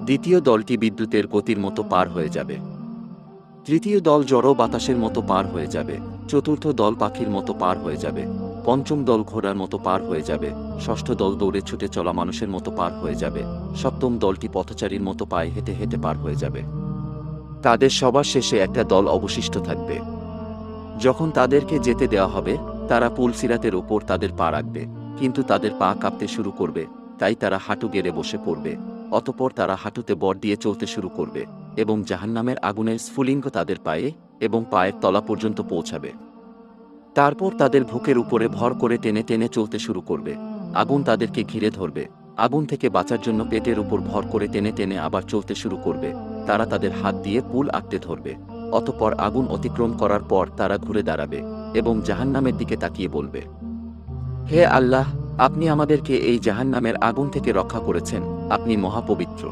দ্বিতীয় দলটি বিদ্যুতের গতির মতো পার হয়ে যাবে। তৃতীয় দল জড়ো বাতাসের মতো পার হয়ে যাবে। চতুর্থ দল পাখির মতো পার হয়ে যাবে। পঞ্চম দল ঘোড়ার মতো পার হয়ে যাবে। ষষ্ঠ দল দৌড়ে ছুটে চলা মানুষের মতো পার হয়ে যাবে। সপ্তম দলটি পথচারীর মতো পায়ে হেঁটে হেঁটে পার হয়ে যাবে। তাদের সবার শেষে একটা দল অবশিষ্ট থাকবে। যখন তাদেরকে যেতে দেওয়া হবে, তারা পুল সিরাতের ওপর তাদের পা রাখবে, কিন্তু তাদের পা কাঁপতে শুরু করবে, তাই তারা হাঁটু গেড়ে বসে পড়বে। অতঃপর তারা হাঁটুতে বর দিয়ে চলতে শুরু করবে, এবং জাহান্নামের আগুনের স্ফুলিঙ্গ তাদের পায়ে এবং পায়ের তলা পর্যন্ত পৌঁছাবে। তারপর তাদের বুকের উপরে ভর করে টেনে টেনে চলতে শুরু করবে। আগুন তাদেরকে ঘিরে ধরবে। আগুন থেকে বাঁচার জন্য পেটের উপর ভর করে টেনে টেনে আবার চলতে শুরু করবে। তারা তাদের হাত দিয়ে পুল আঁকড়ে ধরবে। অতঃপর আগুন অতিক্রম করার পর তারা ঘুরে দাঁড়াবে এবং জাহান্নামের দিকে তাকিয়ে বলবে, হে আল্লাহ, আপনি আমাদেরকে এই জাহান্নামের আগুন থেকে রক্ষা করেছেন, আপনি মহাপবিত্র।